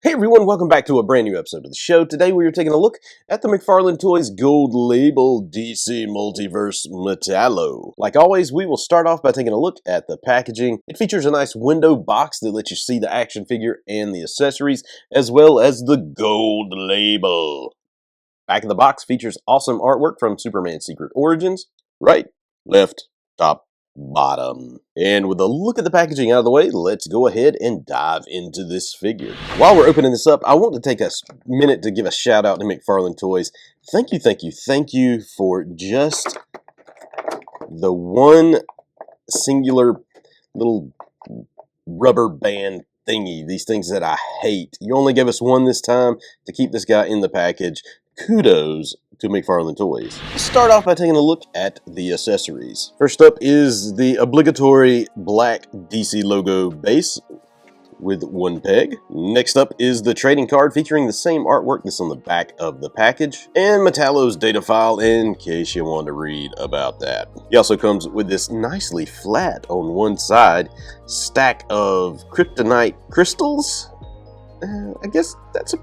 Hey everyone, welcome back to a brand new episode of the show. Today we are taking a look at the McFarlane Toys Gold Label DC Multiverse Metallo. Like always, we will start off by taking a look at the packaging. It features a nice window box that lets you see the action figure and the accessories, as well as the gold label. Back of the box features awesome artwork from Superman's Secret Origins. Right, left, top, bottom. And with a look at the packaging out of the way, let's go ahead and dive into this figure. While we're opening this up, I want to take a minute to give a shout out to McFarlane Toys. Thank you for just the one singular little rubber band thingy, these things that I hate. You only gave us one this time to keep this guy in the package. Kudos to McFarlane Toys. Let's start off by taking a look at the accessories. First up is the obligatory black DC logo base with one peg. Next up is the trading card featuring the same artwork that's on the back of the package, and Metallo's data file in case you want to read about that. He also comes with this nicely flat on one side stack of kryptonite crystals. I guess that's a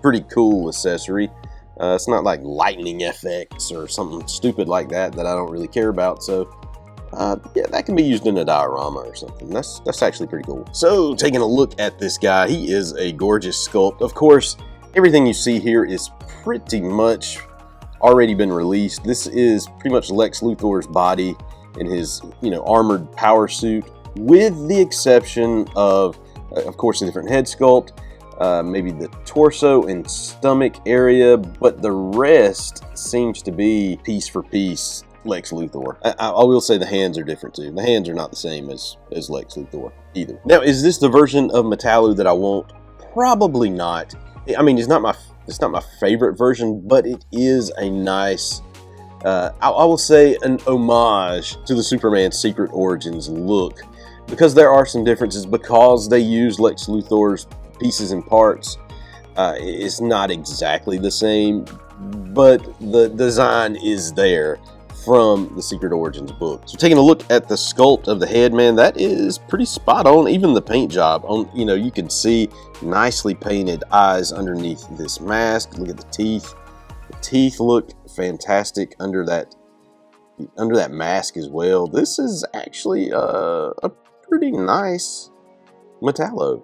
pretty cool accessory. It's not like lightning FX or something stupid like that I don't really care about, so yeah, that can be used in a diorama or something. That's actually pretty cool. So, taking a look at this guy, he is a gorgeous sculpt. Of course, everything you see here is pretty much already been released. This is pretty much Lex Luthor's body in his, armored power suit, with the exception of course, a different head sculpt. Maybe the torso and stomach area, but the rest seems to be piece for piece Lex Luthor. I will say the hands are different too. The hands are not the same as Lex Luthor either. Now, is this the version of Metallo that I want? Probably not. I mean, it's not my favorite version, but it is a nice, I will say, an homage to the Superman Secret Origins look, because there are some differences because they use Lex Luthor's pieces and parts. It's not exactly the same, but the design is there from the Secret Origins book. So taking a look at the sculpt of the head, man, that is pretty spot on. Even the paint job, you can see nicely painted eyes underneath this mask. Look at the teeth. The teeth look fantastic under that mask as well. This is actually a pretty nice Metallo.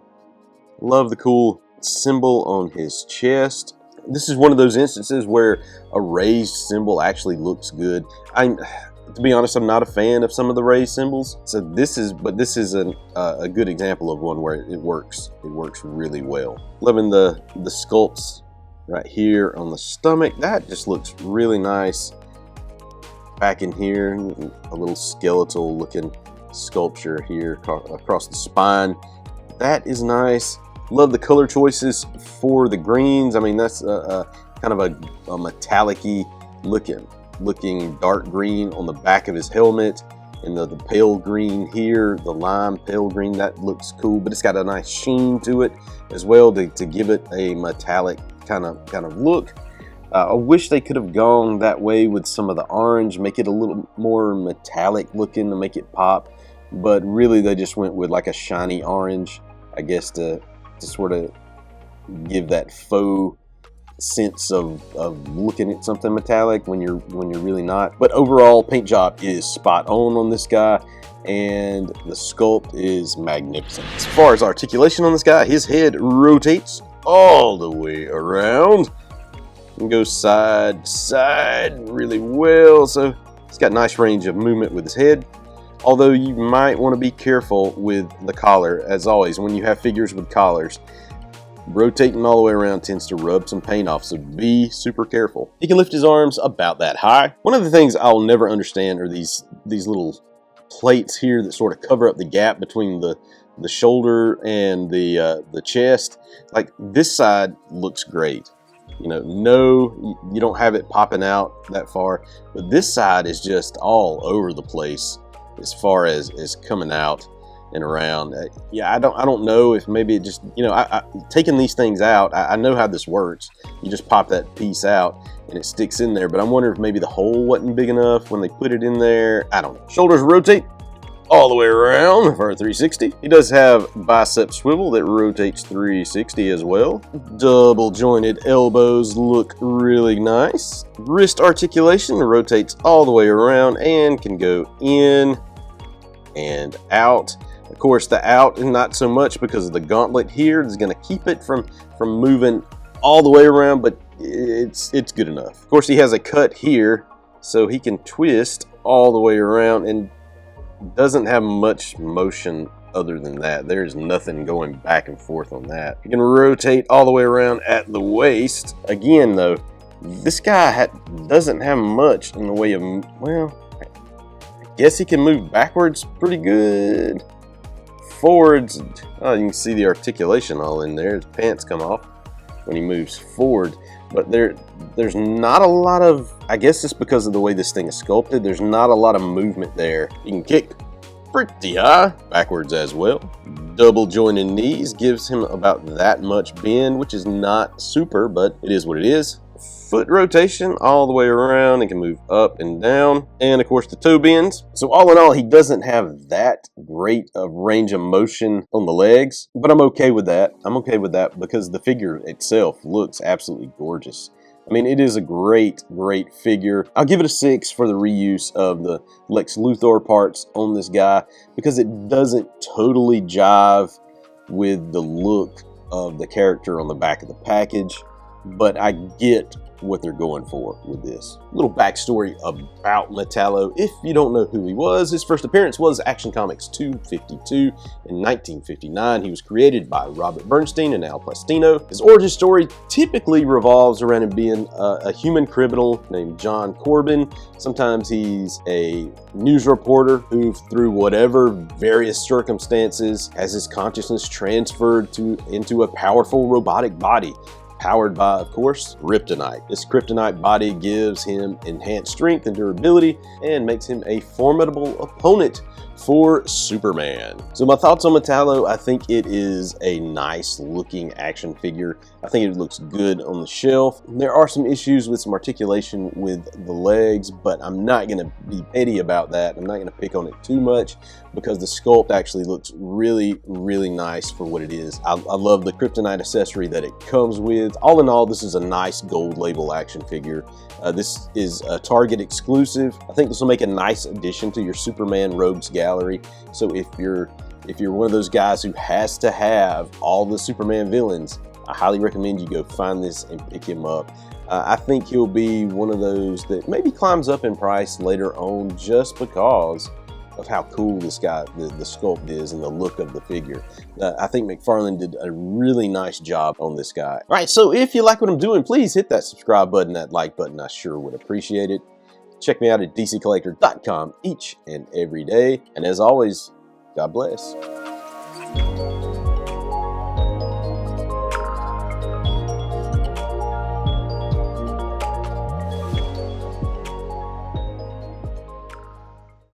Love the cool symbol on his chest. This is one of those instances where a raised symbol actually looks good. To be honest, I'm not a fan of some of the raised symbols. So this is a good example of one where it works. It works really well. Loving the sculpts right here on the stomach. That just looks really nice. Back in here, a little skeletal looking sculpture here across the spine. That is nice. Love the color choices for the greens. I mean, that's kind of a metallic-y looking dark green on the back of his helmet, and the pale green here, the lime pale green, that looks cool, but it's got a nice sheen to it as well to give it a metallic kind of look. I wish they could have gone that way with some of the orange, make it a little more metallic looking to make it pop, but really they just went with like a shiny orange, I guess, to sort of give that faux sense of looking at something metallic when you're really not. But overall, paint job is spot on this guy, and the sculpt is magnificent. As far as articulation on this guy, his head rotates all the way around and goes side to side really well, so he's got nice range of movement with his head. Although you might want to be careful with the collar, as always, when you have figures with collars. Rotating all the way around tends to rub some paint off, so be super careful. He can lift his arms about that high. One of the things I'll never understand are these little plates here that sort of cover up the gap between the shoulder and the chest. Like, this side looks great. No, you don't have it popping out that far, but this side is just all over the place as far as coming out and around. Yeah, I don't know if maybe it just, taking these things out, I know how this works. You just pop that piece out and it sticks in there, but I'm wondering if maybe the hole wasn't big enough when they put it in there. I don't know. Shoulders rotate all the way around for a 360. He does have bicep swivel that rotates 360 as well. Double jointed elbows look really nice. Wrist articulation rotates all the way around and can go in and out. Of course, the out, not so much because of the gauntlet here is going to keep it from moving all the way around, but it's good enough. Of course, he has a cut here, so he can twist all the way around and doesn't have much motion other than that. There's nothing going back and forth on that. You can rotate all the way around at the waist. Again, though, this guy doesn't have much in the way of, well, I guess he can move backwards pretty good. Forwards, oh, you can see the articulation all in there. His pants come off when he moves forward, but there's not a lot of, I guess it's because of the way this thing is sculpted, there's not a lot of movement there. You can kick pretty high, backwards as well. Double jointed knees gives him about that much bend, which is not super, but it is what it is. Foot rotation all the way around. It can move up and down, and of course the toe bends. So all in all, he doesn't have that great of range of motion on the legs, but I'm okay with that. I'm okay with that because the figure itself looks absolutely gorgeous. I mean, it is a great figure. I'll give it a 6 for the reuse of the Lex Luthor parts on this guy because it doesn't totally jive with the look of the character on the back of the package, but I get what they're going for with this. Little backstory about Metallo. If you don't know who he was, his first appearance was Action Comics 252 in 1959. He was created by Robert Bernstein and Al Plastino. His origin story typically revolves around him being a human criminal named John Corbin. Sometimes he's a news reporter who, through whatever various circumstances, has his consciousness transferred into a powerful robotic body, powered by, of course, kryptonite. This kryptonite body gives him enhanced strength and durability and makes him a formidable opponent for Superman. So my thoughts on Metallo, I think it is a nice looking action figure. I think it looks good on the shelf. There are some issues with some articulation with the legs, but I'm not going to be petty about that. I'm not going to pick on it too much because the sculpt actually looks really nice for what it is. I love the kryptonite accessory that it comes with. All in all, this is a nice gold label action figure. This is a Target exclusive. I think this will make a nice addition to your Superman Rogues gallery. So if you're one of those guys who has to have all the Superman villains, I highly recommend you go find this and pick him up. I think he'll be one of those that maybe climbs up in price later on just because of how cool this guy, the sculpt is and the look of the figure. I think McFarlane did a really nice job on this guy. All right, so if you like what I'm doing, please hit that subscribe button, that like button. I sure would appreciate it. Check me out at dccollector.com each and every day. And as always, God bless.